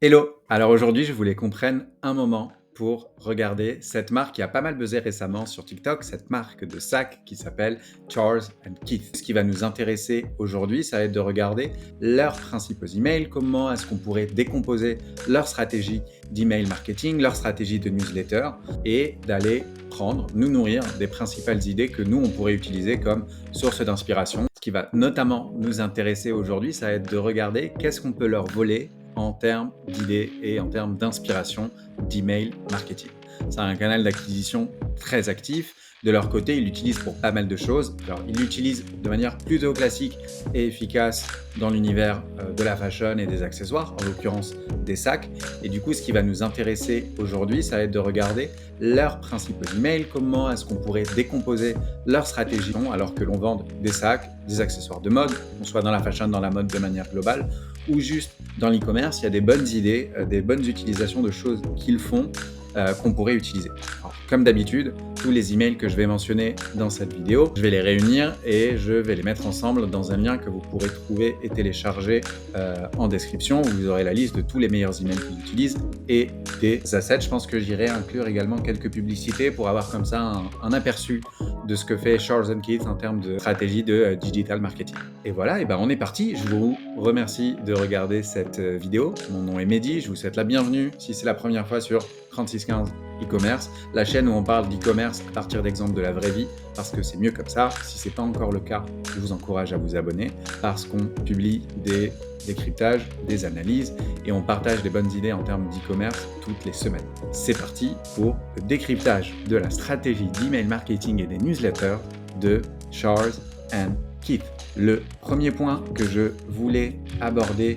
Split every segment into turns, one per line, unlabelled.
Hello! Alors aujourd'hui, je voulais qu'on prenne un moment pour regarder cette marque qui a pas mal buzzé récemment sur TikTok, cette marque de sac qui s'appelle Charles and Keith. Ce qui va nous intéresser aujourd'hui, ça va être de regarder leurs principaux emails, comment est-ce qu'on pourrait décomposer leur stratégie d'email marketing, leur stratégie de newsletter et d'aller prendre, nous nourrir des principales idées que nous, on pourrait utiliser comme source d'inspiration. Ce qui va notamment nous intéresser aujourd'hui, ça va être de regarder qu'est-ce qu'on peut leur voler en termes d'idées et en termes d'inspiration d'email marketing. C'est un canal d'acquisition très actif. De leur côté, ils l'utilisent pour pas mal de choses. Alors, ils l'utilisent de manière plutôt classique et efficace dans l'univers de la fashion et des accessoires, en l'occurrence des sacs. Et du coup, ce qui va nous intéresser aujourd'hui, ça va être de regarder leurs principaux emails, comment est-ce qu'on pourrait décomposer leur stratégie alors que l'on vende des sacs, des accessoires de mode, qu'on soit dans la fashion, dans la mode de manière globale, ou juste dans l'e-commerce, il y a des bonnes idées, des bonnes utilisations de choses qu'ils font qu'on pourrait utiliser. Alors, comme d'habitude, tous les emails que je vais mentionner dans cette vidéo, je vais les réunir et je vais les mettre ensemble dans un lien que vous pourrez trouver et télécharger en description, où vous aurez la liste de tous les meilleurs emails qu'ils utilisent et des assets. Je pense que j'irai inclure également quelques publicités pour avoir comme ça un aperçu de ce que fait Charles and Keith en termes de stratégie de digital marketing. Et voilà, et ben on est parti. Je vous remercie de regarder cette vidéo. Mon nom est Mehdi, je vous souhaite la bienvenue si c'est la première fois sur 3615 e-commerce, la chaîne où on parle d'e-commerce à partir d'exemples de la vraie vie, parce que c'est mieux comme ça. Si ce n'est pas encore le cas, je vous encourage à vous abonner, parce qu'on publie des décryptages, des analyses, et on partage des bonnes idées en termes d'e-commerce toutes les semaines. C'est parti pour le décryptage de la stratégie d'email marketing et des newsletters de Charles and Keith. Le premier point que je voulais aborder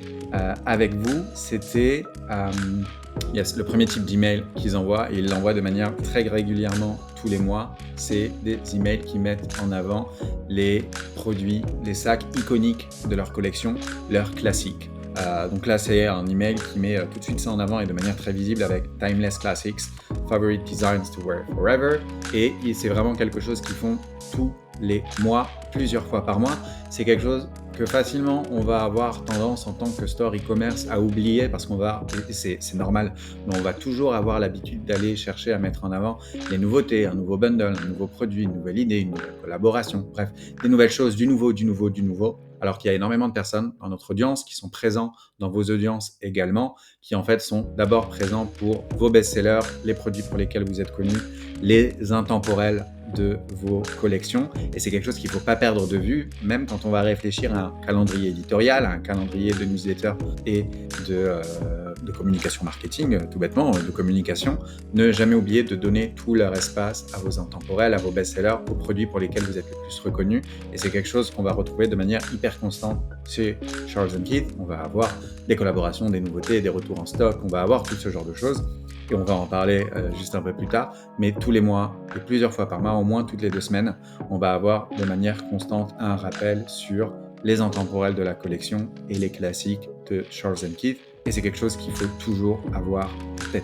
avec vous, c'était le premier type d'email qu'ils envoient, et ils l'envoient de manière très régulièrement tous les mois. C'est des emails qui mettent en avant les produits, les sacs iconiques de leur collection, leurs classiques. Donc là, c'est un email qui met tout de suite ça en avant et de manière très visible avec Timeless Classics, Favorite Designs to Wear Forever. Et c'est vraiment quelque chose qu'ils font tous les mois, plusieurs fois par mois. C'est quelque chose que facilement on va avoir tendance en tant que store e-commerce à oublier, parce qu'on va, et c'est normal, mais on va toujours avoir l'habitude d'aller chercher à mettre en avant les nouveautés, un nouveau bundle, un nouveau produit, une nouvelle idée, une nouvelle collaboration, bref, des nouvelles choses, du nouveau, alors qu'il y a énormément de personnes dans notre audience qui sont présents dans vos audiences également, qui en fait sont d'abord présents pour vos best-sellers, les produits pour lesquels vous êtes connus, les intemporels de vos collections. Et c'est quelque chose qu'il ne faut pas perdre de vue, même quand on va réfléchir à un calendrier éditorial, à un calendrier de newsletter et de communication marketing, tout bêtement, de communication. Ne jamais oublier de donner tout leur espace à vos intemporels, à vos best-sellers, aux produits pour lesquels vous êtes le plus reconnus. Et c'est quelque chose qu'on va retrouver de manière hyper constante chez Charles & Keith. On va avoir des collaborations, des nouveautés, des retours en stock, on va avoir tout ce genre de choses. Et on va en parler juste un peu plus tard, mais tous les mois et plusieurs fois par mois, au moins toutes les 2 semaines, on va avoir de manière constante un rappel sur les intemporels de la collection et les classiques de Charles & Keith. Et c'est quelque chose qu'il faut toujours avoir en tête.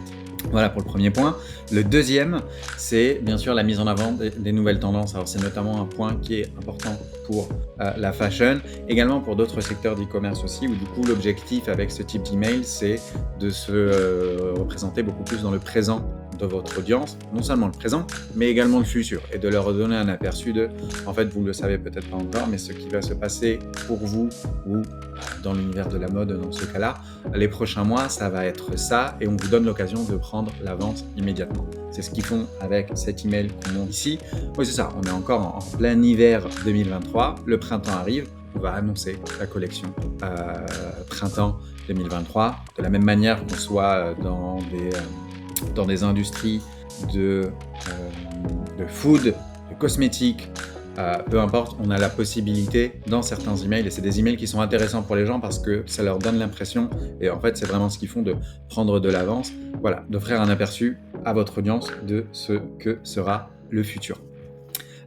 Voilà pour le premier point. Le deuxième, c'est bien sûr la mise en avant des nouvelles tendances. Alors c'est notamment un point qui est important pour la fashion, également pour d'autres secteurs d'e-commerce aussi, où du coup l'objectif avec ce type d'email, c'est de se représenter beaucoup plus dans le présent de votre audience, non seulement le présent, mais également le futur, et de leur donner un aperçu de, en fait, vous ne le savez peut-être pas encore, mais ce qui va se passer pour vous, ou dans l'univers de la mode dans ce cas-là, les prochains mois, ça va être ça, et on vous donne l'occasion de prendre la vente immédiatement. C'est ce qu'ils font avec cet email qu'on montre ici. Oui, c'est ça, on est encore en plein hiver 2023, le printemps arrive, on va annoncer la collection printemps 2023, de la même manière qu'on soit dans des industries de food, de cosmétiques, peu importe, on a la possibilité dans certains emails, et c'est des emails qui sont intéressants pour les gens parce que ça leur donne l'impression, et en fait c'est vraiment ce qu'ils font, de prendre de l'avance, voilà, d'offrir un aperçu à votre audience de ce que sera le futur.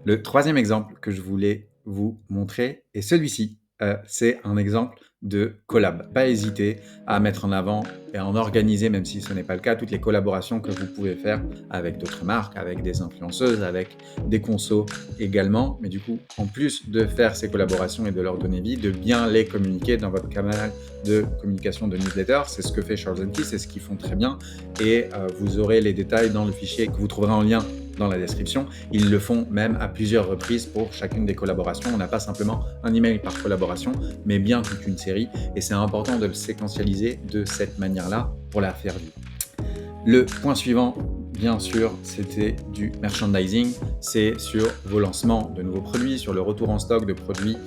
Le troisième exemple que je voulais vous montrer, et celui-ci, c'est un exemple de collab. Pas hésiter à mettre en avant et à en organiser, même si ce n'est pas le cas, toutes les collaborations que vous pouvez faire avec d'autres marques, avec des influenceuses, avec des consos également. Mais du coup, en plus de faire ces collaborations et de leur donner vie, de bien les communiquer dans votre canal de communication de newsletter. C'est ce que fait Charles & Keith, c'est ce qu'ils font très bien. Et vous aurez les détails dans le fichier que vous trouverez en lien dans la description. Ils le font même à plusieurs reprises pour chacune des collaborations. On n'a pas simplement un email par collaboration, mais bien toute une série. Et c'est important de le séquentialiser de cette manière-là pour la faire vivre. Le point suivant, bien sûr, c'était du merchandising. C'est sur vos lancements de nouveaux produits, sur le retour en stock de produits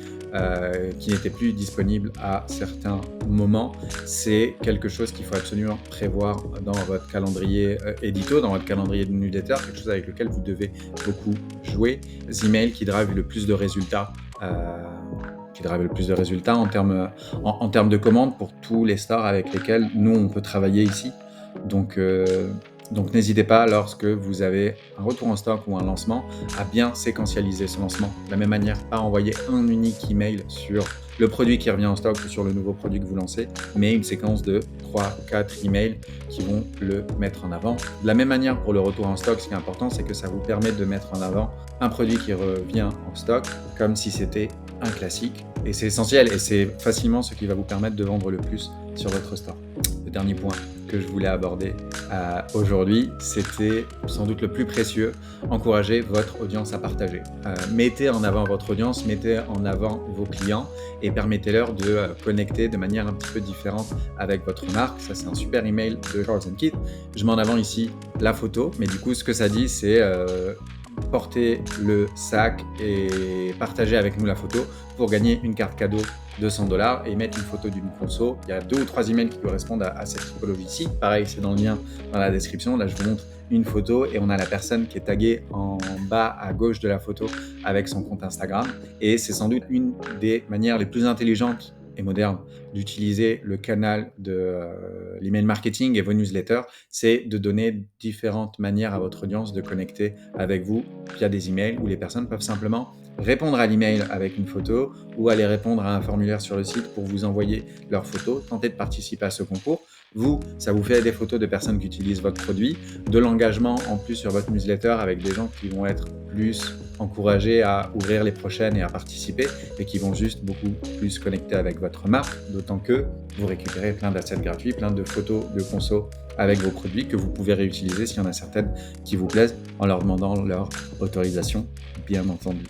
qui n'étaient plus disponibles à certains moments. C'est quelque chose qu'il faut absolument prévoir dans votre calendrier édito, dans votre calendrier de newsletter, quelque chose avec lequel vous devez beaucoup jouer. Les emails qui drivent le plus de résultats en termes de commandes pour tous les stores avec lesquels nous, on peut travailler ici. Donc n'hésitez pas, lorsque vous avez un retour en stock ou un lancement, à bien séquentialiser ce lancement. De la même manière, pas envoyer un unique email sur le produit qui revient en stock ou sur le nouveau produit que vous lancez, mais une séquence de 3-4 emails qui vont le mettre en avant. De la même manière, pour le retour en stock, ce qui est important, c'est que ça vous permet de mettre en avant un produit qui revient en stock comme si c'était un classique. Et c'est essentiel et c'est facilement ce qui va vous permettre de vendre le plus sur votre store. Le dernier point que je voulais aborder aujourd'hui, c'était sans doute le plus précieux, encourager votre audience à partager. Mettez en avant votre audience, mettez en avant vos clients et permettez-leur de connecter de manière un petit peu différente avec votre marque. Ça, c'est un super email de Charles & Keith. Je mets en avant ici la photo, mais du coup, ce que ça dit, c'est porter le sac et partager avec nous la photo pour gagner une carte cadeau de $100 et mettre une photo d'une conso. Il y a 2 ou 3 emails qui correspondent à cette typologie-ci. Pareil, c'est dans le lien dans la description. Là, je vous montre une photo et on a la personne qui est taguée en bas à gauche de la photo avec son compte Instagram. Et c'est sans doute une des manières les plus intelligentes et moderne d'utiliser le canal de l'email marketing et vos newsletters, c'est de donner différentes manières à votre audience de connecter avec vous via des emails où les personnes peuvent simplement répondre à l'email avec une photo ou aller répondre à un formulaire sur le site pour vous envoyer leurs photos, tenter de participer à ce concours. Vous, ça vous fait des photos de personnes qui utilisent votre produit, de l'engagement en plus sur votre newsletter avec des gens qui vont être plus encouragés à ouvrir les prochaines et à participer et qui vont juste beaucoup plus connecter avec votre marque, d'autant que vous récupérez plein d'assets gratuits, plein de photos de conso avec vos produits que vous pouvez réutiliser s'il y en a certaines qui vous plaisent en leur demandant leur autorisation, bien entendu.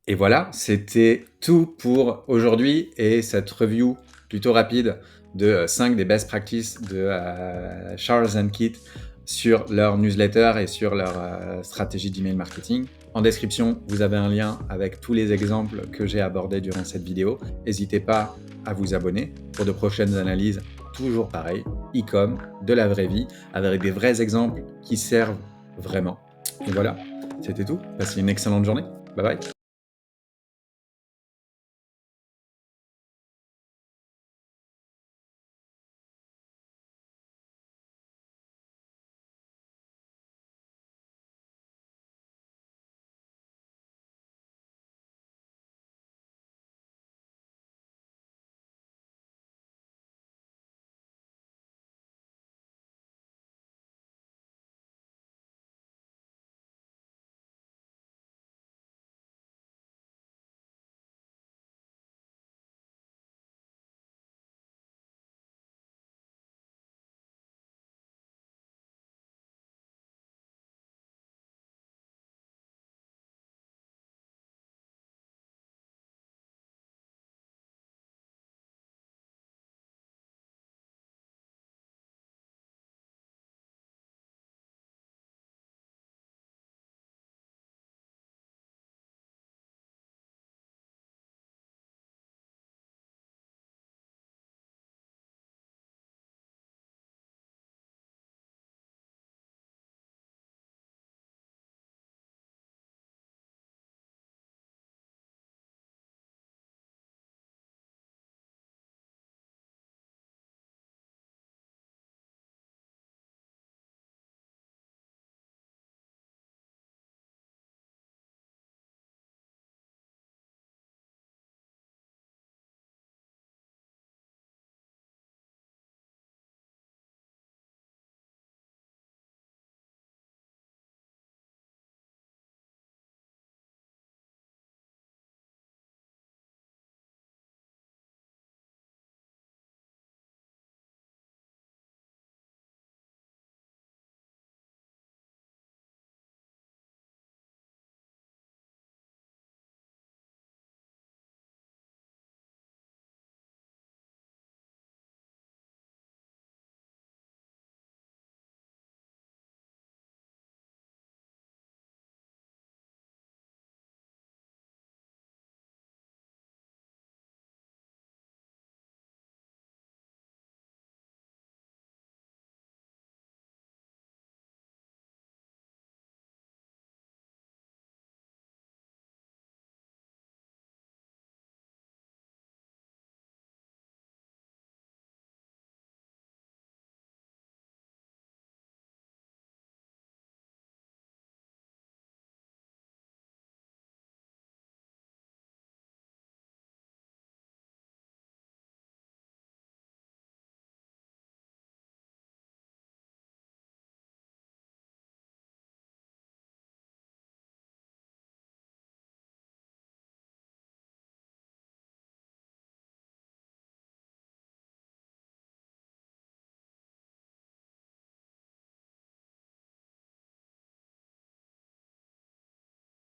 Et voilà, c'était tout pour aujourd'hui et cette review plutôt rapide de 5 des best practices de Charles & Keith sur leur newsletter et sur leur stratégie d'email marketing. En description, vous avez un lien avec tous les exemples que j'ai abordés durant cette vidéo. N'hésitez pas à vous abonner pour de prochaines analyses, toujours pareil, e-com, de la vraie vie, avec des vrais exemples qui servent vraiment. Et voilà, c'était tout. Passez une excellente journée. Bye bye.